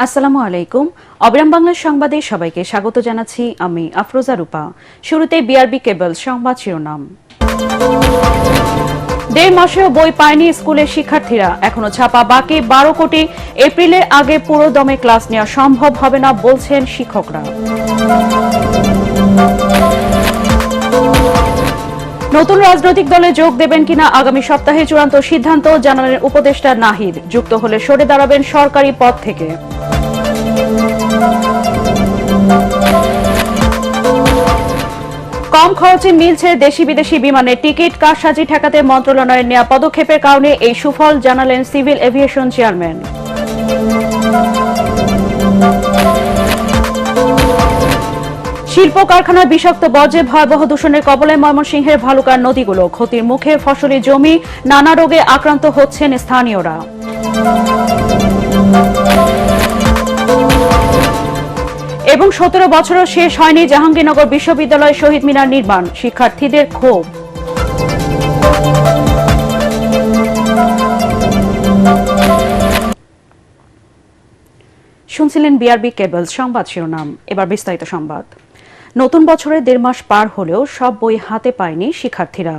আসসালামু আলাইকুম। অবিরাম বাংলা সংবাদে সবাইকে স্বাগত জানাচ্ছি আমি আফরোজা রূপা। শুরুতে বিআরবি কেবল সংবাদ শিরোনাম। 1.5 মাসেও বই পায়নি স্কুলের শিক্ষার্থীরা, এখনো ছাপা বাকি 12 কোটি। এপ্রিলের আগে পুরো দমে ক্লাস নেওয়া সম্ভব হবে না বলছেন শিক্ষকরা। নতুন রাজনৈতিক দলে যোগ দেবেন কিনা আগামী সপ্তাহে চূড়ান্ত সিদ্ধান্ত জানালেন উপদেষ্টা নাহিদ। যুক্ত হলে সরে দাঁড়াবেন সরকারি পদ থেকে। কম খরচে মিলছে দেশি বিদেশি বিমানের টিকিট, কারসাজি ঠেকাতে মন্ত্রণালয়ের নেওয়া পদক্ষেপের কারণে এই সুফল জানালেন সিভিল এভিয়েশন চেয়ারম্যান। শিল্প কারখানার বিষাক্ত বর্জ্যে ভয়াবহ দূষণের কবলে ময়মনসিংহের ভালুকার নদীগুলো, ক্ষতির মুখে ফসলি জমি, নানা রোগে আক্রান্ত হচ্ছেন স্থানীয়রা। এবং 17 বছরও শেষ হয়নি জাহাঙ্গীরনগর বিশ্ববিদ্যালয় শহীদ মিনার নির্মাণ, শিক্ষার্থীদের ক্ষোভ। শুনছিলেন বিআরবি কেবল সংবাদ শিরোনাম। এবার বিস্তারিত সংবাদ। নতুন বছরে 1.5 মাস পার হলেও সব বই হাতে পায়নি শিক্ষার্থীরা।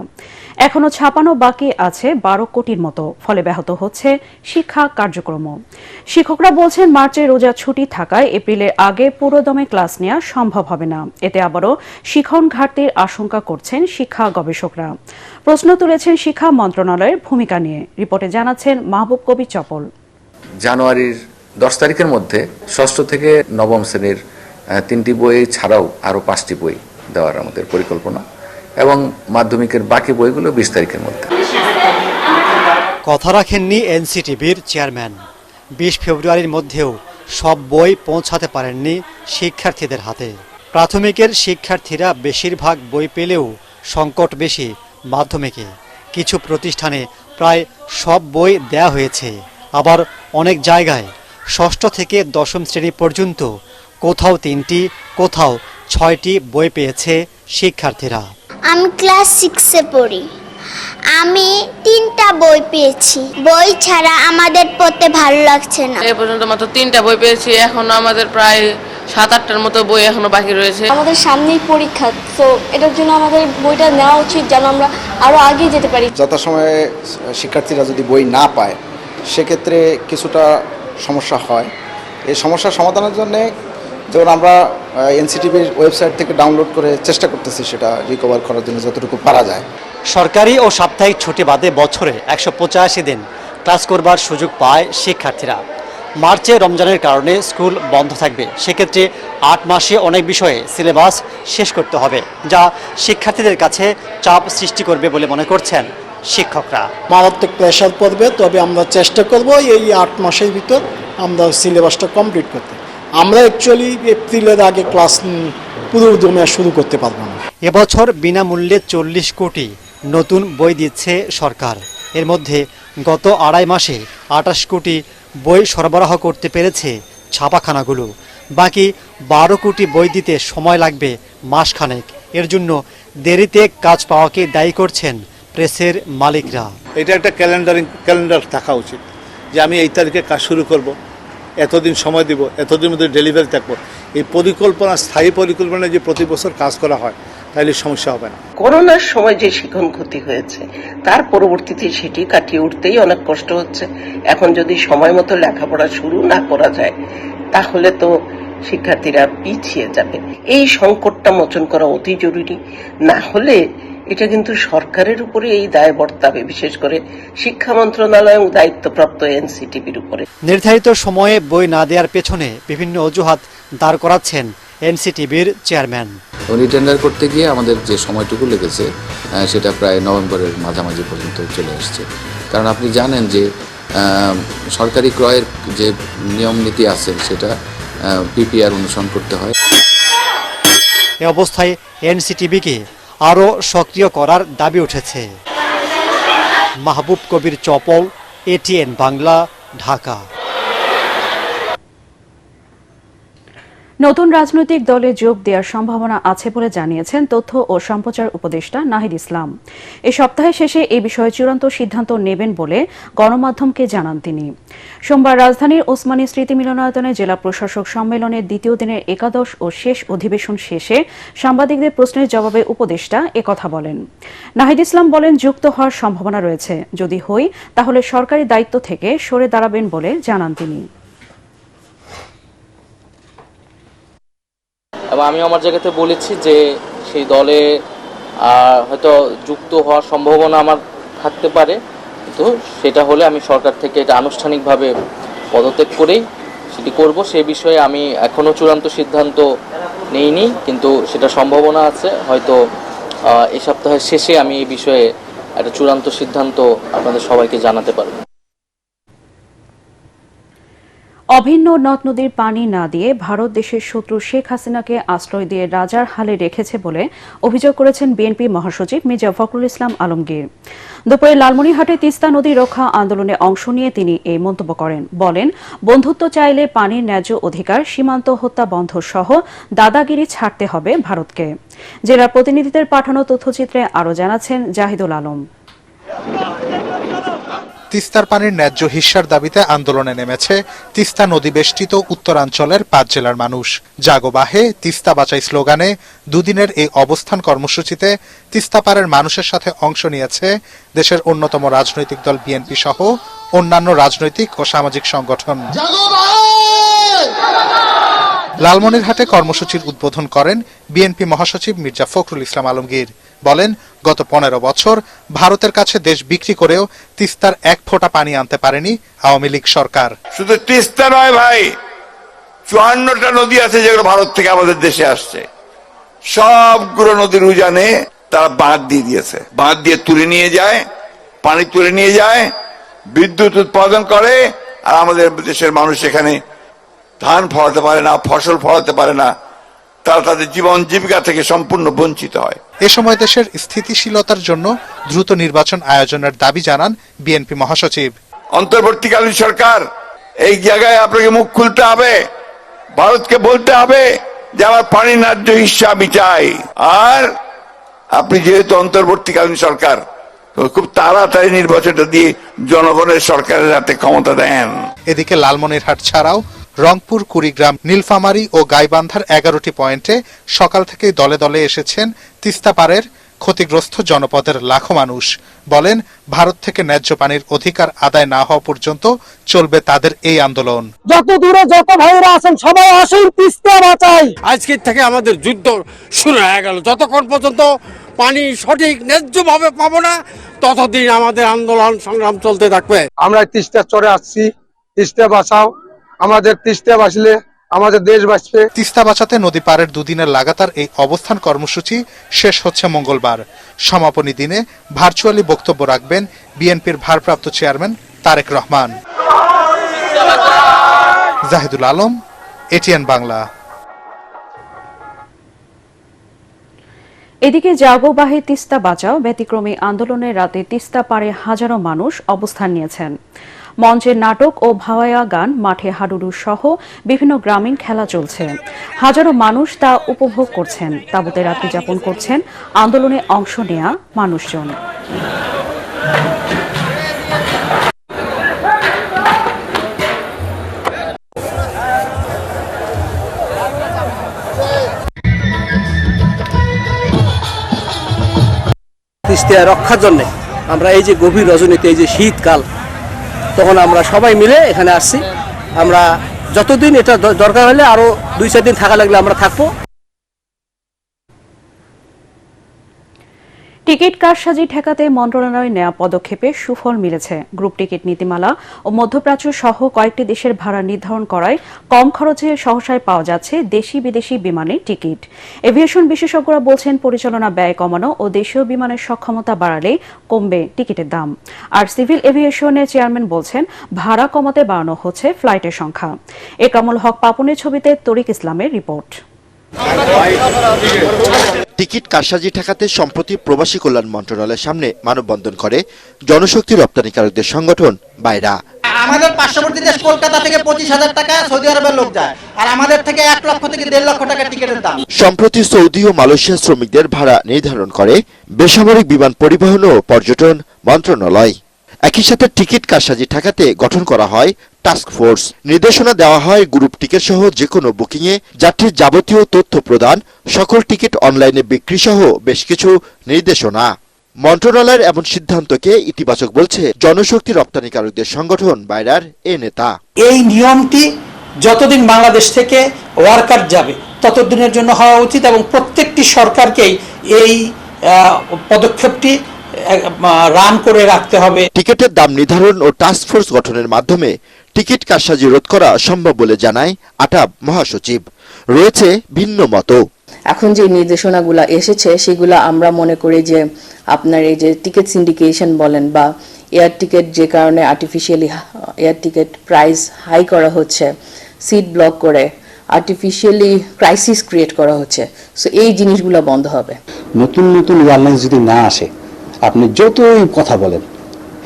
এখনো ছাপানো বাকি আছে 12 কোটির মতো, ফলে ব্যাহত হচ্ছে শিক্ষা কার্যক্রম। শিক্ষকরা বলছেন মার্চে রোজা ছুটি থাকায় এপ্রিলের আগে পুরোদমে ক্লাস নেওয়া সম্ভব হবে না। এতে আবারও শিক্ষণ ঘাটতির আশঙ্কা করছেন শিক্ষা গবেষকরা। প্রশ্ন তুলেছেন শিক্ষা মন্ত্রণালয়ের ভূমিকা নিয়ে। রিপোর্টে জানাচ্ছেন মাহবুব কবির চপল। জানুয়ারির 10 তারিখের মধ্যে ষষ্ঠ থেকে নবম শ্রেণীর 3টি বই ছাড়াও আরও 5টি বই দেওয়ার আমাদের পরিকল্পনা, এবং মাধ্যমিকের বাকি বইগুলো 20 তারিখের মধ্যে। কথা রাখেননি এনসিটিবির চেয়ারম্যান। 20 ফেব্রুয়ারির মধ্যেও সব বই পৌঁছাতে পারেননি শিক্ষার্থীদের হাতে। প্রাথমিকের শিক্ষার্থীরা বেশিরভাগ বই পেলেও সংকট বেশি মাধ্যমিকে। কিছু প্রতিষ্ঠানে প্রায় সব বই দেয়া হয়েছে, আবার অনেক জায়গায় ষষ্ঠ থেকে দশম শ্রেণী পর্যন্ত কোথাও 3টি, কোথাও 6টি বই পেয়েছে শিক্ষার্থীরা। আমি ক্লাস 6-এ পড়ি। আমি 3টা বই পেয়েছি। বই ছাড়া আমাদের পড়তে ভালো লাগছে না। এ পর্যন্ত মাত্র 3টা বই পেয়েছি, এখনো আমাদের প্রায় 7-8টার মতো বই এখনো বাকি রয়েছে। আমাদের সামনেই পরীক্ষা, তো এটার জন্য আমাদের বইটা নেওয়া উচিত যেন আমরা আরো আগে যেতে পারি। যথাসময়ে শিক্ষার্থীরা যদি বই না পায় সেক্ষেত্রে কিছুটা সমস্যা হয়। এই সমস্যার সমাধানের জন্য যেমন আমরা এনসিটিভির ওয়েবসাইট থেকে ডাউনলোড করে চেষ্টা করতেছি সেটা রিকভার করার জন্য যতটুকু পারা যায়। সরকারি ও সাপ্তাহিক ছুটি বাদে বছরে 185 দিন ক্লাস করবার সুযোগ পায় শিক্ষার্থীরা। মার্চে রমজানের কারণে স্কুল বন্ধ থাকবে, সেক্ষেত্রে 8 মাসে অনেক বিষয়ে সিলেবাস শেষ করতে হবে, যা শিক্ষার্থীদের কাছে চাপ সৃষ্টি করবে বলে মনে করছেন শিক্ষকরা। মারাত্মক প্রেশার পড়বে, তবে আমরা চেষ্টা করব এই 8 মাসের ভিতর আমরা সিলেবাসটা কমপ্লিট করতে। আমরা অ্যাকচুয়ালি এপ্রিলের আগে ক্লাস পুরো দমে শুরু করতে পারবো না। এবছর বিনামূল্যে 40 কোটি নতুন বই দিচ্ছে সরকার। এর মধ্যে গত 2.5 মাসে 28 কোটি বই সরবরাহ করতে পেরেছে ছাপাখানাগুলো। বাকি 12 কোটি বই দিতে সময় লাগবে মাসখানেক। এর জন্য দেরিতে কাজ পাওয়াকে দায়ী করছেন প্রেসের মালিকরা। এটা একটা ক্যালেন্ডার থাকা উচিত যে আমি এই তারিখে কাজ শুরু করব, এতদিন সময় দিব, এতদিনের মধ্যে ডেলিভারি থাকবো। এই পরিকল্পনা, স্থায়ী পরিকল্পনা যে প্রতি বছর কাজ করা হয় তাহলে সমস্যা হবে না। করোনার সময় যে শিক্ষণ ক্ষতি হয়েছে তার পরবর্তীতে সেটি কাটিয়ে উঠতেই অনেক কষ্ট হচ্ছে। এখন যদি সময় মতো লেখাপড়া শুরু না করা যায় তাহলে তো শিক্ষার্থীরা পিছিয়ে যাবে। এই সংকটটা মোচন করা অতি জরুরি, না হলে এটা কিন্তু সরকারের উপরে এই দায় বর্তাবে, বিশেষ করে শিক্ষা মন্ত্রণালয় এবং দায়িত্বপ্রাপ্ত এনসিটিভির উপরে। নির্ধারিত সময়ে বই না দেওয়ার পেছনে বিভিন্ন অজুহাত দাঁড় করাচ্ছেন এনসিটিভির চেয়ারম্যান। রিটেন্ডার করতে গিয়ে আমাদের যে সময়টুকু লেগেছে সেটা প্রায় নভেম্বরের মাঝামাঝি পর্যন্ত চলে আসছে। কারণ আপনি জানেন যে সরকারি ক্রয়ের যে নিয়ম নীতি আছে সেটা পিপিআর অনুসরণ করতে হয়। এ অবস্থায় এনসিটিভিকে আরও সক্রিয় করার দাবি উঠেছে। মাহবুব কবির চপল, এটিএন বাংলা, ঢাকা। নতুন রাজনৈতিক দলে যোগ দেওয়ার সম্ভাবনা আছে বলে জানিয়েছেন তথ্য ও সম্প্রচার উপদেষ্টা নাহিদ ইসলাম। এই সপ্তাহের শেষে এই বিষয়ে চূড়ান্ত সিদ্ধান্ত নেবেন বলে গণমাধ্যমকে জানান তিনি। সোমবার রাজধানীর ওসমানী স্মৃতি মিলনায়তনে জেলা প্রশাসক সম্মেলনের দ্বিতীয় দিনের একাদশ ও শেষ অধিবেশন শেষে সাংবাদিকদের প্রশ্নের জবাবে উপদেষ্টা একথা বলেন। নাহিদ ইসলাম বলেন, যুক্ত হওয়ার সম্ভাবনা রয়েছে, যদি হই তাহলে সরকারি দায়িত্ব থেকে সরে দাঁড়াবেন বলে জানান তিনি। এবং আমি আমার জায়গাতে বলেছি যে সেই দলে হয়তো যুক্ত হওয়ার সম্ভাবনা আমার থাকতে পারে, কিন্তু সেটা হলে আমি সরকার থেকে এটা আনুষ্ঠানিকভাবে পদত্যাগ করেই সেটি করব। সে বিষয়ে আমি এখনও চূড়ান্ত সিদ্ধান্ত নেইনি, কিন্তু সেটা সম্ভাবনা আছে। হয়তো এই সপ্তাহের শেষে আমি এই বিষয়ে একটা চূড়ান্ত সিদ্ধান্ত আপনাদের সবাইকে জানাতে পারব। অভিন্ন নদ নদীর পানি না দিয়ে ভারত দেশের শত্রু শেখ হাসিনাকে আশ্রয় দিয়ে রাজার হালে রেখেছে বলে অভিযোগ করেছেন বিএনপি মহাসচিব মির্জা ফখরুল ইসলাম আলমগীর। দুপুরে লালমনিরহাটে তিস্তা নদী রক্ষা আন্দোলনে অংশ নিয়ে তিনি এই মন্তব্য করেন। বলেন, বন্ধুত্ব চাইলে পানির ন্যায্য অধিকার, সীমান্ত হত্যা বন্ধ সহ দাদাগিরি ছাড়তে হবে ভারতকে। জেলা প্রতিনিধিদের পাঠানো তথ্যচিত্রে আরও জানাচ্ছেন জাহিদুল আলম। তিস্তার পানির ন্যায্য হিস্যার দাবিতে আন্দোলনে নেমেছে তিস্তা নদী বেষ্টিত উত্তরাঞ্চলের 5 জেলার মানুষ। জাগো বাহে তিস্তা বাঁচাই স্লোগানে দুদিনের এই অবস্থান কর্মসূচিতে তিস্তা পাড়ের মানুষের সাথে অংশ নিয়েছে দেশের অন্যতম রাজনৈতিক দল বিএনপি সহ অন্যান্য রাজনৈতিক ও সামাজিক সংগঠন। লালমনিরহাটে কর্মসূচির উদ্বোধন করেন বিএনপি মহাসচিব মির্জা ফখরুল ইসলাম আলমগীর। বলেন, গত 15 বছর ভারতের কাছে দেশ বিক্রি করেও তিস্তার এক ফোঁটা পানি আনতে পারেনি আওয়ামী লীগ সরকার। শুধু তিস্তা নয় ভাই, 54টা নদী আছে যেগুলো ভারত থেকে আমাদের দেশে আসছে। সবগুলো নদীর উজানে তারা বাঁধ দিয়ে দিয়েছে। বাঁধ দিয়ে তুলে নিয়ে যায়, পানি তুলে নিয়ে যায়, বিদ্যুৎ উৎপাদন করে, আর আমাদের দেশের মানুষ এখানে ধান ফলাতে পারে না, ফসল ফলাতে পারে না, তারা তাদের জীবন জীবিকা থেকে সম্পূর্ণ বঞ্চিত হয়। এ সময় দেশের স্থিতিশীলতার জন্য দ্রুত নির্বাচন আয়োজনের দাবি জানান বিএনপি মহাসচিব। অন্তর্বর্তীকালীন সরকার এই জায়গায় আপনাকে মুখ খুলতে হবে, ভারতকে বলতে হবে যে আমার পানি ন্যায্য হিস্সা আমি চাই। আর আপনি যেহেতু অন্তর্বর্তীকালীন সরকার, খুব তাড়াতাড়ি নির্বাচনটা দিয়ে জনগণের সরকারের হাতে ক্ষমতা দেন। এদিকে লালমনিরহাট ছাড়াও রংপুর, কুড়িগ্রাম, নীলফামারী ও গাইবান্ধার 11টি পয়েন্টে সকাল থেকেই দলে দলে এসেছেন তিস্তা পাড়ের ক্ষতিগ্রস্ত জনপদের লাখো মানুষ। বলেন, ভারত থেকে ন্যায্য পানির অধিকার আদায় না হওয়া পর্যন্ত চলবে তাদের এই আন্দোলন। যত দূরে যত ভাইরা আছেন সবাই আসুন, তিস্তা বাঁচাই। আজকে থেকে আমাদের যুদ্ধ শুরু হয়ে গেল। যতক্ষণ পর্যন্ত পানি সঠিক ন্যায্যভাবে পাবো না, ততদিন আমাদের আন্দোলন সংগ্রাম চলতে থাকবে। আমরা তিস্তা চরে আসছি, তিস্তা বাঁচাও, আমাদের তিস্তা বাঁচলে আমাদের দেশ বাঁচবে। তিস্তা বাঁচাতে নদী পাড়ের দুদিনের লাগাতার এই অবস্থান কর্মসূচি শেষ হচ্ছে মঙ্গলবার। সমাপনী দিনে ভার্চুয়ালি বক্তব্য রাখবেন বিএনপির ভারপ্রাপ্ত চেয়ারম্যান তারেক রহমান। জাহিদুল আলম, এটিএন বাংলা। এদিকে জাগো বাহে তিস্তা বাঁচাও ব্যতিক্রমী আন্দোলনের রাতে তিস্তা পাড়ে হাজারো মানুষ অবস্থান নিয়েছেন। মঞ্চের নাটক ও ভাওয়াইয়া গান, মাঠে হাডুডু সহ বিভিন্ন গ্রামীণ খেলা চলছে। হাজারো মানুষ তা উপভোগ করছেন। তাঁবুতে রাত্রি যাপন করছেন আন্দোলনে অংশ নেয়া মানুষজন। তিস্তা রক্ষার জন্য আমরা এই যে গভীর রজনীতে, এই যে শীতকাল, তখন আমরা সবাই মিলে এখানে আসছি। আমরা যতদিন এটা দরকার হলে আরো 2-4 দিন থাকা লাগলে আমরা থাকবো। টিকিট কারসাজি ঠেকাতে মন্ত্রণালয় নেওয়া পদক্ষেপে সুফল মিলেছে। গ্রুপ টিকিট নীতিমালা ও মধ্যপ্রাচ্য সহ কয়েকটি দেশের ভাড়া নির্ধারণ করায় কম খরচে সহসায় পাওয়া যাচ্ছে দেশি বিদেশি বিমানের টিকিট। এভিয়েশন বিশেষজ্ঞরা বলছেন, পরিচালনা ব্যয় কমানো ও দেশীয় বিমানের সক্ষমতা বাড়ালে কমবে টিকিটের দাম। আর সিভিল এভিয়েশনের চেয়ারম্যান বলছেন, ভাড়া কমাতে বাড়ানো হচ্ছে ফ্লাইটের সংখ্যা। একরামুল হক পাপনের ছবিতে তরিক ইসলামের রিপোর্ট। টিকিট কারসাজি ঠেকাতে সম্প্রতি প্রবাসী কল্যাণ মন্ত্রণালয়ের সামনে মানববন্ধন করে জনশক্তি রপ্তানিকারকদের সংগঠন বাইরা। আমাদের পার্শ্ববর্তী দেশ কলকাতা থেকে 25,000 টাকা সৌদি আরবের লোক যায়, আর আমাদের থেকে 1 লক্ষ থেকে 1.5 লক্ষ টাকা টিকিটের দাম। সম্প্রতি সৌদি ও মালয়েশিয়া শ্রমিকদের ভাড়া নির্ধারণ করে বেসামরিক বিমান পরিবহন ও পর্যটন মন্ত্রণালয়। একই সাথে টিকিট কারসাজি ঠেকাতে গঠন করা হয় টাস্ক ফোর্স। নির্দেশনা দেওয়া হয় গ্রুপ টিকিট সহ যে কোনো বুকিংয়ে যাত্রীর যাবতীয় তথ্য প্রদান, সকল টিকিট অনলাইনে বিক্রি সহ বেশ কিছু নির্দেশনা। মন্ত্রণালয়ের এমন সিদ্ধান্তকে ইতিবাচক বলছে জনশক্তি রপ্তানিকারকদের সংগঠন বাইরার এ নেতা। এই নিয়মটি যতদিন বাংলাদেশ থেকে ওয়ার্কার যাবে ততদিনের জন্য হওয়া উচিত এবং প্রত্যেকটি সরকারকেই এই পদক্ষেপটি রান করে রাখতে হবে। টিকিটের দাম নির্ধারণ ও টাস্ক ফোর্স গঠনের মাধ্যমে টিকিট কারসাজি রোধ করা সম্ভব বলে জানায় আটাব মহাসচিব। রয়েছে ভিন্ন মত। এখন যে নির্দেশনাগুলো এসেছে সেগুলো আমরা মনে করি যে আপনার এই যে টিকিট সিন্ডিকেশন বলেন বা এয়ার টিকিট যে কারণে artificially air ticket price high করা হচ্ছে, সিট ব্লক করে আর্টিফিশিয়ালি ক্রাইসিস ক্রিয়েট করা হচ্ছে, সো এই জিনিসগুলো বন্ধ হবে। নতুন নতুন এয়ারলাইন্স যদি না আসে, আপনি যতই কথা বলেন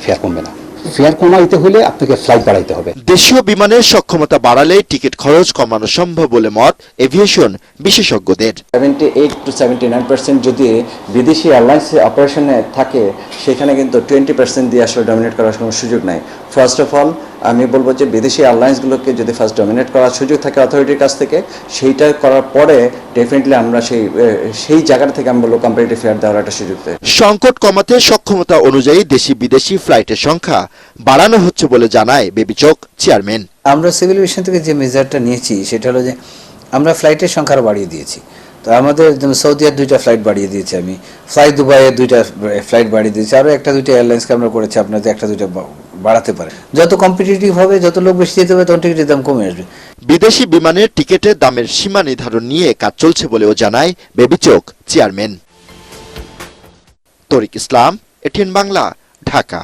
ফেয়ার কমবে না। ফেয়ার কমাইতে হলে আপনাকে ফ্লাইট বাড়াইতে হবে। দেশীয় বিমানের সক্ষমতা বাড়ালে টিকিট খরচ কমানো সম্ভব বলে মত এভিয়েশন বিশেষজ্ঞদের। 78 to 79% যদি বিদেশি এয়ারলাইন্স অপারেশনে থাকে, সেখানে কিন্তু 20% দিয়ে আসলে ডমিনেট করার কোনো সুযোগ নাই। ফার্স্ট অফ অল আমি বলবো যে বিদেশি এয়ারলাইন্সগুলোকে যদি ফার্স্ট ডমিনেট করার সুযোগ থাকে অথরিটির কাছ থেকে, সেইটা করার পরে ডেফিনেটলি আমরা সেই জায়গা থেকে আমি বলবো কম্পারেটিভ ফেয়ার দেওয়ার একটা সুযোগ দেয়। সংকট কমাতে সক্ষমতা অনুযায়ী দেশি বিদেশি ফ্লাইটের সংখ্যা বাড়ানো হচ্ছে বলে জানায় বেবিচক চেয়ারম্যান। আমরা সিভিল এভিয়েশন থেকে যে মেজারটা নিয়েছি সেটা হলো যে আমরা ফ্লাইটের সংখ্যা বাড়িয়ে দিয়েছি। তো আমাদের সৌদি আর 2টা ফ্লাইট বাড়িয়ে দিয়েছি, আমি ফ্লাই দুবাইয়ের 2টা ফ্লাইট বাড়িয়ে দিয়েছি, আরও 1-2টা এয়ারলাইন্সকে আমরা করেছি আপনাদের 1-2টা বাড়াতে পারে। যত কম্পিটিটিভ হবে, যত লোক বেশি যেতে হবে, তখন টিকিটের দাম কমে আসবে। বিদেশি বিমানের টিকিটের দামের সীমা নির্ধারণ নিয়ে কাজ চলছে বলেও জানায় বেবিচক চেয়ারম্যান। তরিক ইসলাম, এটিএন বাংলা, ঢাকা।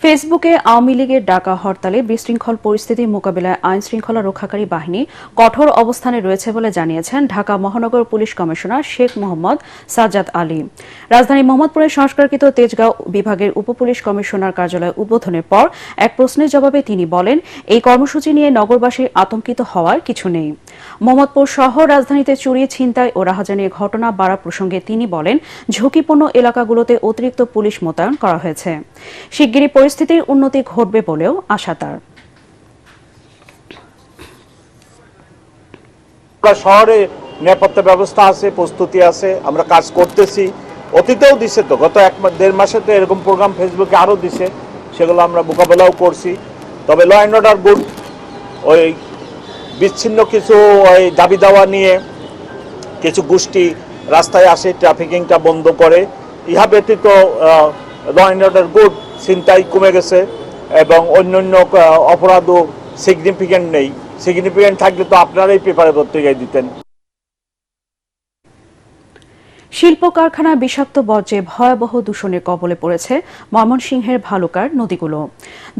ফেসবুকে আওয়ামী লীগের ডাকা হরতালে বিশৃঙ্খল পরিস্থিতি মোকাবিলায় আইন শৃঙ্খলা রক্ষাকারী বাহিনী কঠোর অবস্থানে রয়েছে বলে জানিয়েছেন ঢাকা মহানগর পুলিশ কমিশনার শেখ মোহাম্মদ সাজ্জাদ আলী। রাজধানী মোহাম্মদপুরের সংস্কারকৃত তেজগাঁও বিভাগের উপপুলিশ কমিশনার কার্যালয় উদ্বোধনের পর এক প্রশ্নের জবাবে তিনি বলেন, এই কর্মসূচি নিয়ে নগরবাসীর আতঙ্কিত হওয়ার কিছু নেই। মোহাম্মদপুর শহর রাজধানীতে চুরি, ছিনতাই ও রাহাজানির ঘটনা বাড়া প্রসঙ্গে তিনি বলেন, ঝুঁকিপূর্ণ এলাকাগুলোতে অতিরিক্ত পুলিশ মোতায়েন করা হয়েছে। শিগগিরই পরিস্থিতির উন্নতি ঘটবে বলেও আশা তার। শহরে নিরাপত্তা ব্যবস্থা আছে, প্রস্তুতি আছে, আমরা কাজ করতেছি। অতীতেও দিছে, তো গত 1-1.5 মাসে তো এরকম প্রোগ্রাম ফেসবুকে আরও দিছে, সেগুলো আমরা মোকাবেলাও করছি। তবে ল অ্যান্ড অর্ডার গুড। ওই বিচ্ছিন্ন কিছু ওই দাবি দাওয়া নিয়ে কিছু গোষ্ঠী রাস্তায় আসে, ট্রাফিকিংটা বন্ধ করে। ইহা ব্যতীত ল অ্যান্ড অর্ডার গুড, ছিনতাই কমে গেছে এবং অন্যান্য অপরাধও সিগনিফিকেন্ট নেই। সিগনিফিকেন্ট থাকলে তো আপনারাই পেপারে পত্রিকায় দিতেন। শিল্প কারখানার বিষাক্ত বর্জ্যে ভয়াবহ দূষণের কবলে পড়েছে ময়মনসিংহের ভালুকার নদীগুলো।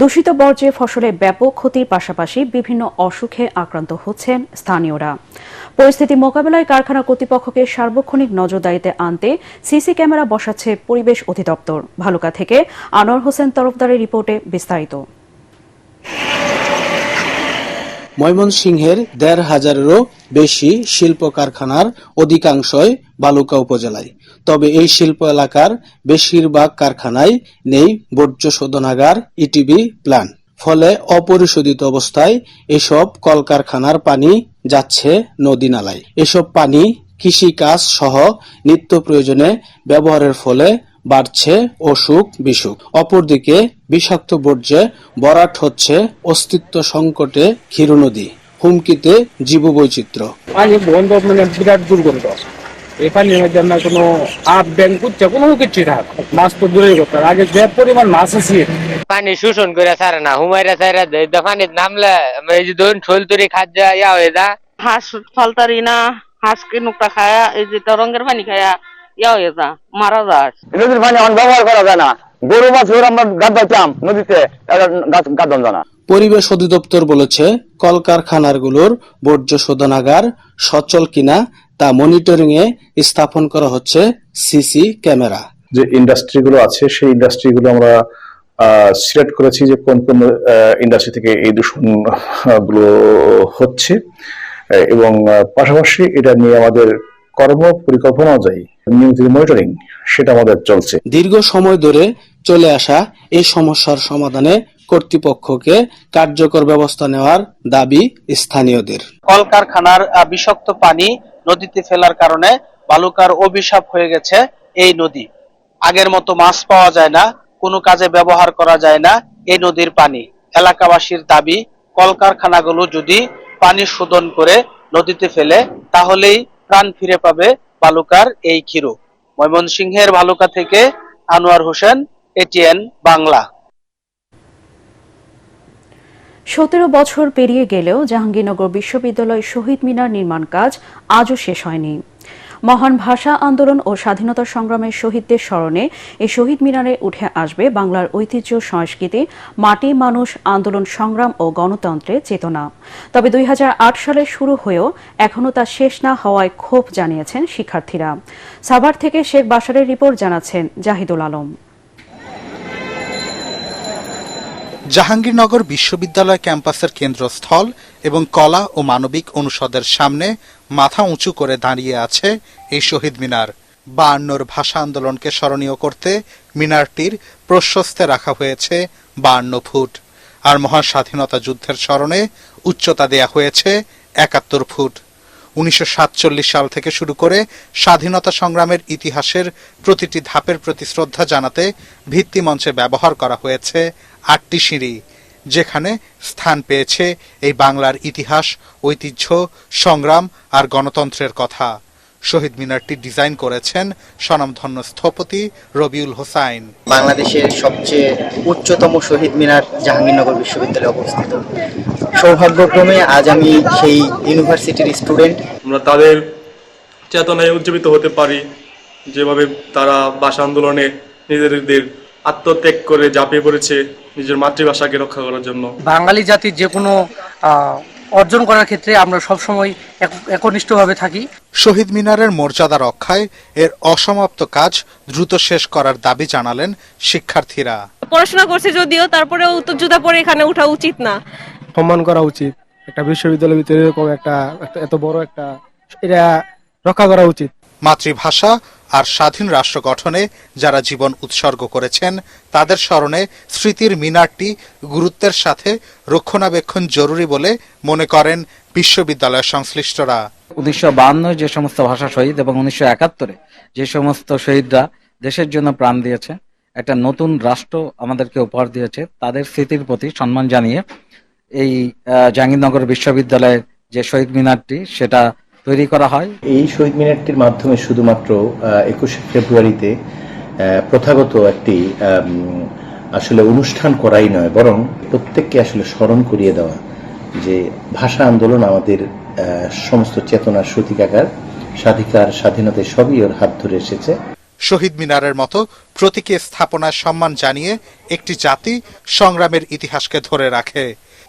দূষিত বর্জ্যে ফসলের ব্যাপক ক্ষতির পাশাপাশি বিভিন্ন অসুখে আক্রান্ত হচ্ছেন স্থানীয়রা। পরিস্থিতি মোকাবেলায় কারখানা কর্তৃপক্ষকে সার্বক্ষণিক নজরদারিতে আনতে সিসি ক্যামেরা বসাচ্ছে পরিবেশ অধিদপ্তর। ভালুকা থেকে আনোয়ার হোসেন তরফদারের রিপোর্টে বিস্তারিত। ময়মনসিংহের 1,500-এরও বেশি শিল্প কারখানার অধিকাংশই ভালুকা উপজেলায়। তবে এই শিল্প এলাকার বেশিরভাগ কারখানায় নেই বর্জ্য শোধনাগার, ইটিবি প্ল্যান্ট। ফলে অপরিশোধিত অবস্থায় এসব কলকারখানার পানি যাচ্ছে নদী নালায়। এসব পানি কৃষিকাজ সহ নিত্য প্রয়োজনে ব্যবহারের ফলে বাড়ছে অসুখ বিসুখ। অপরদিকে বিষাক্ত বর্জ্যে ভরাট হচ্ছে অস্তিত্ব সংকটে ক্ষীর নদী, হুমকিতে জীববৈচিত্র্য। পানি বন্ধ, মানে বিরাট দুর্গন্ধ। এই পানির মধ্যে না কোনো আপ ব্যাংক করছে, কোনো কিছু না। মাছ তো দূরের কথা, আগে যে পরিমাণ মাছ আছে পানি শোষণ করে ছাড়ে না, হুমাইরা ছাড়া দেয়। পানির নামলে এই যে ধরুন ছোল তরি খাদ্য ইয়া হয়ে যা, হাঁস ফালতারি না, হাঁসকে নুকটা খায়া, এই যে রঙের পানি খায়া ইয়া হয়ে যা, মারা যায়। নদীর পানি এখন ব্যবহার করা যায় না। গরু মাছ আমরা গাদাইতাম নদীতে, গাদাম জানা। পরিবেশ অধিদপ্তর বলেছে, কলকারখানাগুলোর বর্জ্য শোধনাগার সচল কিনা তা মনিটরিং এ স্থাপন করা হচ্ছে সিসি ক্যামেরা। যে ইন্ডাস্ট্রিগুলো আছে সেই ইন্ডাস্ট্রিগুলো আমরা সিলেক্ট করেছি যে কোন কোন ইন্ডাস্ট্রি থেকে এই দূষণ গুলো হচ্ছে, এবং পাশাপাশি এটা নিয়ে আমাদের কর্ম পরিকল্পনা অনুযায়ী নিয়মিত মনিটরিং সেটা আমাদের চলছে। দীর্ঘ সময় ধরে চলে আসা এই সমস্যার সমাধানে কর্তৃপক্ষকে কার্যকর ব্যবস্থা নেওয়ার দাবি স্থানীয়দের। কলকারখানার বিষাক্ত পানি নদীতে ফেলার কারণে বালুকার অভিশাপ হয়ে গেছে এই নদী। আগের মতো মাছ পাওয়া যায় না, কোনো কাজে ব্যবহার করা যায় না এই নদীর পানি। এলাকাবাসীর দাবি, কলকারখানাগুলো যদি পানি শোধন করে নদীতে ফেলে তাহলেই প্রাণ ফিরে পাবে বালুকার এই ক্ষীর। ময়মনসিংহের ভালুকা থেকে আনোয়ার হোসেন, এটিএন বাংলা। 17 বছর পেরিয়ে গেলেও জাহাঙ্গীরনগর বিশ্ববিদ্যালয় শহীদ মিনার নির্মাণ কাজ আজও শেষ হয়নি। মহান ভাষা আন্দোলন ও স্বাধীনতা সংগ্রামের শহীদদের স্মরণে এই শহীদ মিনারে উঠে আসবে বাংলার ঐতিহ্য, সংস্কৃতি, মাটি, মানুষ, আন্দোলন, সংগ্রাম ও গণতন্ত্রের চেতনা। তবে 2008 সালে শুরু হয়েও এখনও তা শেষ না হওয়ায় ক্ষোভ জানিয়েছেন শিক্ষার্থীরা। সাভার থেকে শেখ বাশারের রিপোর্ট জানাচ্ছেন জাহিদুল আলম। জাহাঙ্গীরনগর বিশ্ববিদ্যালয় ক্যাম্পাসের কেন্দ্রস্থল এবং কলা ও মানবিক অনুষদের সামনে মাথা উঁচু করে দাঁড়িয়ে আছে এই শহীদ মিনার। 52 ভাষা আন্দোলনকে স্মরণীয় করতে মিনারটির প্রশস্তে রাখা হয়েছে 52 ফুট, আর মহান স্বাধীনতা যুদ্ধের স্মরণে উচ্চতা দেয়া হয়েছে 71 ফুট। 1947 সাল থেকে শুরু করে স্বাধীনতা সংগ্রামের ইতিহাসের প্রতিটি ধাপের প্রতি শ্রদ্ধা জানাতে ভিত্তিমঞ্চে ব্যবহার করা হয়েছে 8টি সিঁড়ি, যেখানে স্থান পেয়েছে এই বাংলার ইতিহাস, ঐতিহ্য, সংগ্রাম আর গণতন্ত্রের কথা। শহীদ মিনারটি ডিজাইন করেছেন স্বনামধন্য স্থপতি রবিউল হোসাইন। বাংলাদেশের সবচেয়ে উচ্চতম শহীদ মিনার জাহাঙ্গীরনগর বিশ্ববিদ্যালয়ে অবস্থিত। সৌভাগ্যক্রমে আজ আমি সেই ইউনিভার্সিটির স্টুডেন্ট। আমরা তাদের চেতনায় উজ্জীবিত হতে পারি, যেভাবে তারা ভাষা আন্দোলনে নিজেদের আত্মত্যাগ করে ঝাঁপিয়ে পড়েছে নিজের মাতৃভাষাকে রক্ষা করার জন্য। বাঙালি জাতির যে কোনো অর্জন করার ক্ষেত্রে আমরা সবসময় একনিষ্ঠভাবে থাকি। শহীদ মিনারের মর্যাদা রক্ষায় এর অসমাপ্ত কাজ দ্রুত শেষ করার দাবি জানালেন শিক্ষার্থীরা। পড়াশোনা করছে যদিও, তারপরেও উত্তরযোদ্ধা পরে এখানে ওঠা উচিত না। সম্মান করা উচিত, একটা বিশ্ববিদ্যালয়ের ভিতরে এরকম একটা এত বড় একটা এটা রক্ষা করা উচিত। মাতৃভাষা আর স্বাধীন রাষ্ট্র গঠনে যারা জীবন উৎসর্গ করেছেন তাদের স্মরণে স্মৃতির মিনারটি গুরুত্বের সাথে রক্ষণাবেক্ষণ জরুরি বলে মনে করেন বিশ্ববিদ্যালয় সংশ্লিষ্টরা। 1952 যে সমস্ত ভাষা শহীদ এবং 1971 যে সমস্ত শহীদরা দেশের জন্য প্রাণ দিয়েছে, একটা নতুন রাষ্ট্র আমাদেরকে উপহার দিয়েছে, তাদের স্মৃতির প্রতি সম্মান জানিয়ে এই জাহাঙ্গীরনগর বিশ্ববিদ্যালয়ের যে শহীদ মিনারটি সেটা তৈরি করা হয়। এই শহীদ মিনারটির মাধ্যমে শুধুমাত্র 21শে ফেব্রুয়ারিতে প্রথাগত একটি আসলে অনুষ্ঠান করাই নয়, বরং প্রত্যেককে আসলে স্মরণ করিয়ে দেওয়া যে ভাষা আন্দোলন আমাদের সমস্ত চেতনার সূতিকাগার, স্বাধীনতা সবই ওর হাত ধরে এসেছে। শহীদ মিনারের মতো প্রতীকী স্থাপনার সম্মান জানিয়ে একটি জাতি সংগ্রামের ইতিহাসকে ধরে রাখে।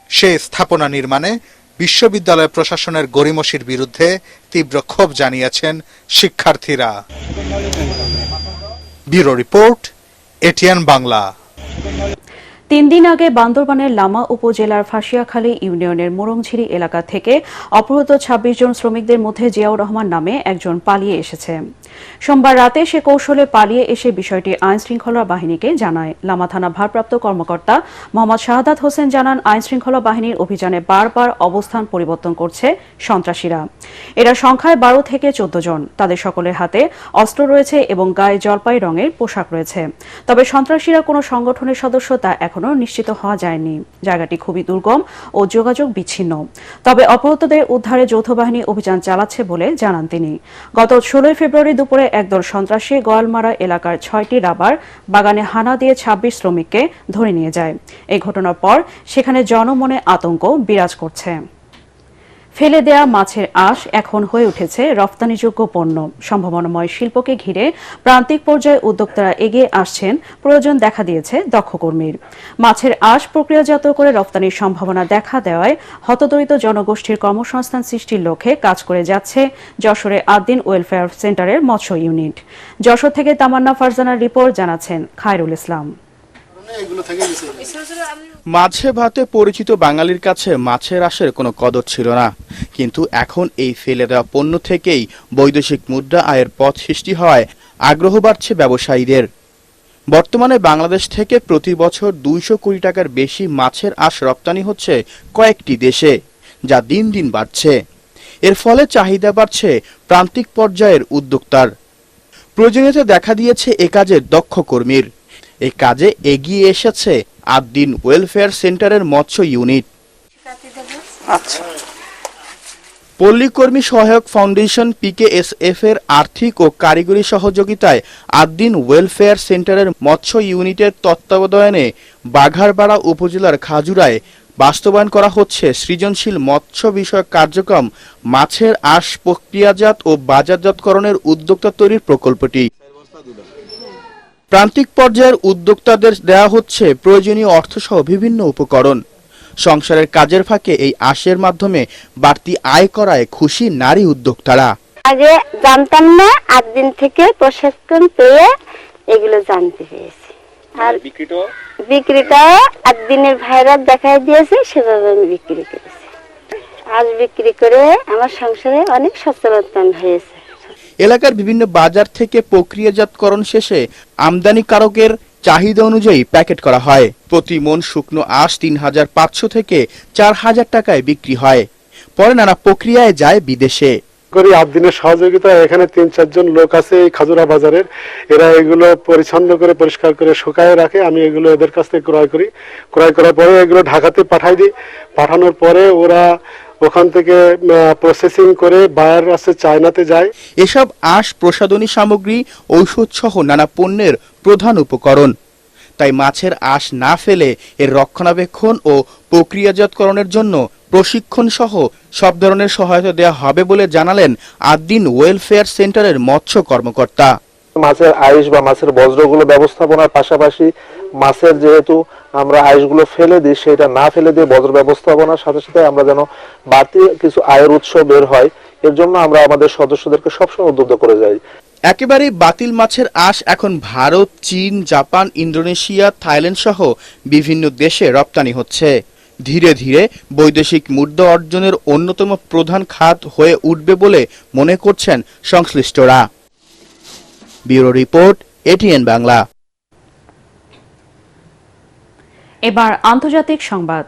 সেই স্থাপনা নির্মাণে বিশ্ববিদ্যালয় প্রশাসনের গড়িমসির বিরুদ্ধে তীব্র ক্ষোভ জানিয়েছেন শিক্ষার্থীরা। Bureau report, ATN Bangla. 3 দিন আগে বান্দরবানের লামা উপজেলার ফাঁসিয়াখালী ইউনিয়নের মোরংঝিরি এলাকা থেকে অপহৃত 26 জন শ্রমিকদের মধ্যে জিয়াউর রহমান নামে একজন পালিয়ে এসেছে। সোমবার রাতে সে কৌশলে পালিয়ে এসে বিষয়টি আইনশৃঙ্খলা বাহিনীকে জানায়। লামা থানা ভারপ্রাপ্ত কর্মকর্তা মোহাম্মদ শাহাদাত হোসেন জানান, আইনশৃঙ্খলা বাহিনীর অভিযানে বারবার অবস্থান পরিবর্তন করছে সন্ত্রাসীরা। এরা সংখ্যায় 12 থেকে 14 জন। তাদের সকলের হাতে অস্ত্র রয়েছে এবং গায়ে জলপাই রঙের পোশাক রয়েছে। তবে সন্ত্রাসীরা কোনো সংগঠনের সদস্য তা এখনো নিশ্চিত হওয়া যায়নি। জায়গাটি খুবই দুর্গম ও যোগাযোগ বিচ্ছিন্ন। তবে অপহৃতদের উদ্ধারে যৌথ বাহিনী অভিযান চালাচ্ছে বলে জানান তিনি। গত 16 ফেব্রুয়ারি দুপুরে একদল সন্ত্রাসী গোয়ালমারা এলাকার 6টি রাবার বাগানে হানা দিয়ে 26 শ্রমিককে ধরে নিয়ে যায়। এই ঘটনার পর সেখানে জনমনে আতঙ্ক বিরাজ করছে। ফেলে দেয়া মাছের আঁশ এখন হয়ে উঠেছে রপ্তানিযোগ্য পণ্য। সম্ভাবনাময় শিল্পকে ঘিরে প্রান্তিক পর্যায়ে উদ্যোক্তারা এগিয়ে আসছেন, প্রয়োজন দেখা দিয়েছে দক্ষ কর্মীর। মাছের আঁশ প্রক্রিয়াজাত করে রপ্তানির সম্ভাবনা দেখা দেওয়ায় হতদরিদ্র জনগোষ্ঠীর কর্মসংস্থান সৃষ্টির লক্ষ্যে কাজ করে যাচ্ছে যশোরে আদ্দিন ওয়েলফেয়ার সেন্টারের মৎস্য ইউনিট। যশোর থেকে তামান্না ফারজানার রিপোর্ট, জানাচ্ছেন খায়রুল ইসলাম। মাছে ভাতে পরিচিত বাঙালির কাছে মাছের আঁশের কোনো কদর ছিল না, কিন্তু এখন এই ফেলে দেওয়া পণ্য থেকেই বৈদেশিক মুদ্রা আয়ের পথ সৃষ্টি হওয়ায় আগ্রহ বাড়ছে ব্যবসায়ীদের। বর্তমানে বাংলাদেশ থেকে প্রতি বছর 200 কোটি টাকার বেশি মাছের আঁশ রপ্তানি হচ্ছে কয়েকটি দেশে, যা দিন দিন বাড়ছে। এর ফলে চাহিদা বাড়ছে প্রান্তিক পর্যায়ের উদ্যোক্তার। প্রয়োজনীয়তা দেখা দিয়েছে এ কাজের দক্ষ কর্মীর। এই কাজে এগিয়ে এসেছে আদ্দিন ওয়েলফেয়ার সেন্টারের মৎস্য ইউনিট। পল্লীকর্মী সহায়ক ফাউন্ডেশন PKSF এর আর্থিক ও কারিগরি সহযোগিতায় আদ্দিন ওয়েলফেয়ার সেন্টারের মৎস্য ইউনিটের তত্ত্বাবধানে বাঘারপাড়া উপজেলার খাজুরায় বাস্তবায়ন করা হচ্ছে সৃজনশীল মৎস্য বিষয়ক কার্যক্রম মাছের আঁশ প্রক্রিয়াজাত ও বাজারজাতকরণের উদ্যোক্তা তৈরির প্রকল্পটি। প্রান্তিক পর্যায়ের উদ্যোক্তাদের দেয়া হচ্ছে প্রয়োজনীয় অর্থসহ বিভিন্ন উপকরণ। সংসারের কাজের ফাঁকে এই আঁশের মাধ্যমে বাড়তি আয় করায় খুশি নারী উদ্যোক্তারা। আগে জানতাম না, আদ্দিন থেকে প্রশিক্ষণ পেয়ে এগুলো জানতে পেরেছি। আর বিক্রিটা আদ্দিনের ভাইরা দেখাই দিয়েছে, সেভাবে আমি বিক্রি করেছি। আজ বিক্রি করে আমার সংসারে অনেক সচ্ছলতা হয়েছে। এলাকার বিভিন্ন বাজার থেকে প্রক্রিয়াজাতকরণ শেষে আমদানিকারকের চাহিদা অনুযায়ী প্যাকেট করা হয়। প্রতি মন শুকনো আঁশ 3,500 থেকে 4,000 টাকায় বিক্রি হয়, পরে নানা প্রক্রিয়ায় যায় বিদেশে। করি আদ্দিনের সহযোগিতা এখানে 3-4 জন লোক আছে এই খাজুরা বাজারের, এরা এগুলো পরিচ্ছন্ন করে পরিষ্কার করে শুকায় রাখে। আমি এগুলো এদের কাছ থেকে ক্রয় করি। ক্রয় করার পরে এগুলো ঢাকাতে পাঠাই দিই। পাঠানোর পরে ওরা ওখান থেকে প্রসেসিং করে বায়ার আছে চায়নাতে যায়। এসব আঁশ প্রসাধনী সামগ্রী, ঔষধ সহ নানা পণ্যের প্রধান উপকরণ। তাই মাছের আঁশ না ফেলে এর রক্ষণাবেক্ষণ ও প্রক্রিয়াজাতকরণের জন্য প্রশিক্ষণ সহ সব ধরনের সহায়তা দেওয়া হবে বলে জানালেন আদ্দিন ওয়েলফেয়ার সেন্টারের মৎস্য কর্মকর্তা। মাছের আইস বা মাছের বজ্রগুলো ব্যবস্থাপনার পাশাপাশি মাছের যেহেতু আমরা আইসগুলো ফেলে দিই, সেটা না ফেলে দিয়ে বজ্র ব্যবস্থাপনার সাথে সাথে আমরা যেন বাড়তি কিছু আয়ের উৎস বের হয়, এর জন্য আমরা আমাদের সদস্যদেরকে সবসময় উদ্বুদ্ধ করে যাই। একেবারেই বাতিল মাছের আঁশ এখন ভারত, চীন, জাপান, ইন্দোনেশিয়া, থাইল্যান্ড সহ বিভিন্ন দেশে রপ্তানি হচ্ছে। ধীরে ধীরে বৈদেশিক মুদ্রা অর্জনের অন্যতম প্রধান খাত হয়ে উঠবে বলে মনে করছেন সংশ্লিষ্টরা। Bureau report, ATN Bangla. এবার আন্তর্জাতিক সংবাদ।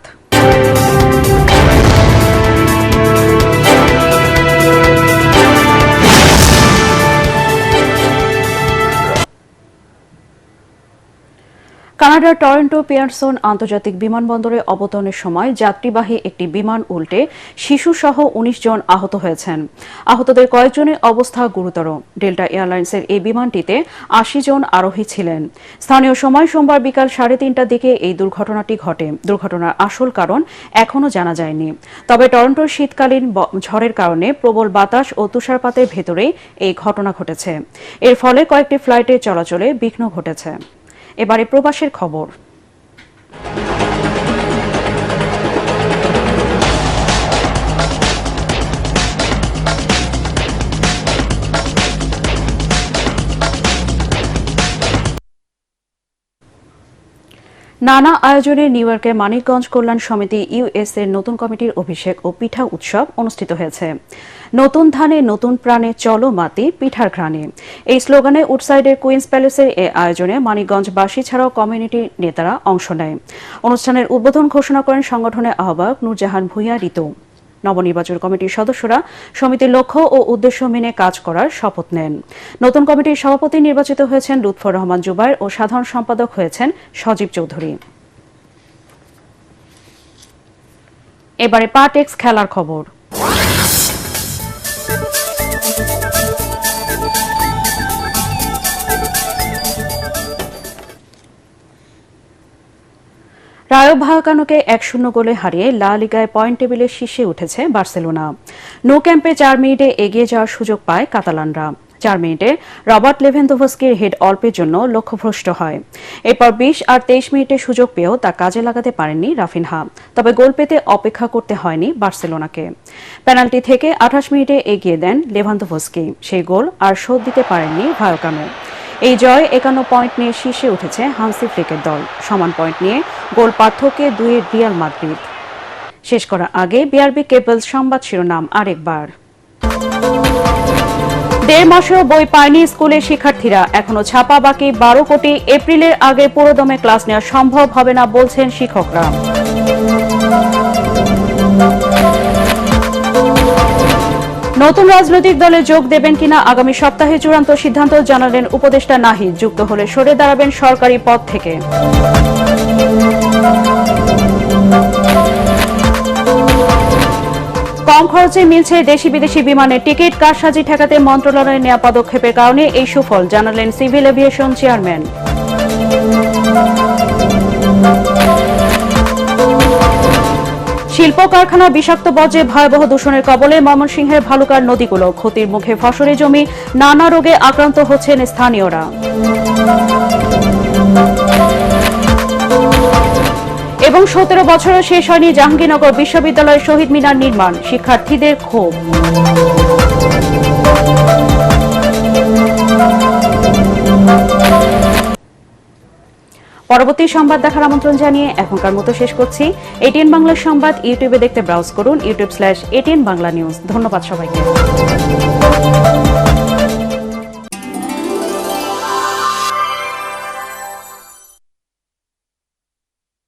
কানাডার টরন্টো পিয়ারসন আন্তর্জাতিক বিমানবন্দরে অবতরণের সময় যাত্রীবাহী একটি বিমান উল্টে শিশুসহ 19 জন আহত হয়েছেন। আহতদের কয়েকজনের অবস্থা গুরুতর। ডেল্টা এয়ারলাইন্সের এই বিমানটিতে 80 জন আরোহী ছিলেন। স্থানীয় সময় সোমবার বিকাল 3:30টার দিকে এই দুর্ঘটনাটি ঘটে। দুর্ঘটনার আসল কারণ এখনও জানা যায়নি। তবে টরন্টোর শীতকালীন ঝড়ের কারণে প্রবল বাতাস ও তুষারপাতের ভেতরেই এই ঘটনা ঘটেছে। এর ফলে কয়েকটি ফ্লাইটের চলাচলে বিঘ্ন ঘটেছে। এবারে প্রবাসের খবর। নানা আয়োজনে নিউ ইয়র্কের মানিকগঞ্জ কল্যাণ সমিতি US এর নতুন কমিটির অভিষেক ও পিঠা উৎসব অনুষ্ঠিত হয়েছে। নতুন ধানে নতুন প্রাণে চলো মাতি পিঠার ঘ্রাণে, এই স্লোগানে উডসাইডের কুইন্স প্যালেসের এই আয়োজনে মানিকগঞ্জবাসী ছাড়াও কমিউনিটির নেতারা অংশ নেয়। অনুষ্ঠানের উদ্বোধন ঘোষণা করেন সংগঠনের আহ্বায়ক নূরজাহান ভূঁইয়া ঋতু। নবনির্বাচিত কমিটির সদস্যরা সমিতির লক্ষ্য ও উদ্দেশ্য মেনে কাজ করার শপথ নেন। নতুন কমিটির সভাপতি নির্বাচিত হয়েছেন লুৎফর রহমান জুবায়ের ও সাধারণ সম্পাদক হয়েছেন সজীব চৌধুরী। এবারে পাটেক্স খেলার খবর। রায়ো ভায়াকানোকে 1-0 গোলে হারিয়ে লা লিগায় পয়েন্ট টেবিলের শীর্ষে উঠেছে বার্সেলোনা। নো ক্যাম্পে 4 মিনিটে এগিয়ে যাওয়ার সুযোগ পায় কাতালানরা। 4 মিনিটে রবার্ট লেভানদোভস্কির হেড অল্পের জন্য লক্ষ্যভ্রষ্ট হয়। এরপর 20 আর 23 মিনিটে সুযোগ পেয়েও তা কাজে লাগাতে পারেননি রাফিনহা। তবে গোল পেতে অপেক্ষা করতে হয়নি বার্সেলোনাকে। পেনাল্টি থেকে 28 মিনিটে এগিয়ে দেন লেভানদোভস্কি। সেই গোল আর শোধ দিতে পারেননি ভায়াকানো। এই জয় 51 পয়েন্ট নিয়ে শীর্ষে উঠেছে হান্সি ফ্লিকের দল। সমান পয়েন্ট নিয়ে গোল পার্থক্যে 2 রিয়াল মাদ্রিদ। শেষ করার আগে বিআরবি কেবলস সংবাদ শিরোনাম আরেকবার। 1.5 মাসেও বই পায়নি স্কুলের শিক্ষার্থীরা। এখনো ছাপা বাকি 12 কোটি। এপ্রিলের আগে পুরোদমে ক্লাস নেওয়া সম্ভব হবে না বলছেন শিক্ষকরা। নতুন রাজনৈতিক দলে যোগ দেবেন কিনা আগামী সপ্তাহে চূড়ান্ত সিদ্ধান্ত জানালেন উপদেষ্টা নাহিদ। যুক্ত হলে সরে দাঁড়াবেন সরকারি পদ থেকে। কম খরচে মিলছে দেশি বিদেশি বিমানের টিকিট। কারসাজি ঠেকাতে মন্ত্রণালয়ের নেওয়া পদক্ষেপের কারণে এই সুফল জানালেন সিভিল এভিয়েশন চেয়ারম্যান। শিল্প কারখানা বিষাক্ত বর্জ্যে ভয়াবহ দূষণের কবলে ময়মনসিংহের ভালুকার নদীগুলো। ক্ষতির মুখে ফসলি জমি, নানা রোগে আক্রান্ত হচ্ছেন স্থানীয়রা। এবং 17 বছরও শেষ হয়নি জাহাঙ্গীরনগর বিশ্ববিদ্যালয়ের শহীদ মিনার নির্মাণ। শিক্ষার্থীদের ক্ষোভ। পরবর্তী সংবাদ দেখার আমন্ত্রণ জানিয়ে এখনকার মতো শেষ করছি। এটিএন বাংলা সংবাদ ইউটিউবে দেখতে ব্রাউজ করুন youtube/ATN বাংলা নিউজ। ধন্যবাদ সবাইকে।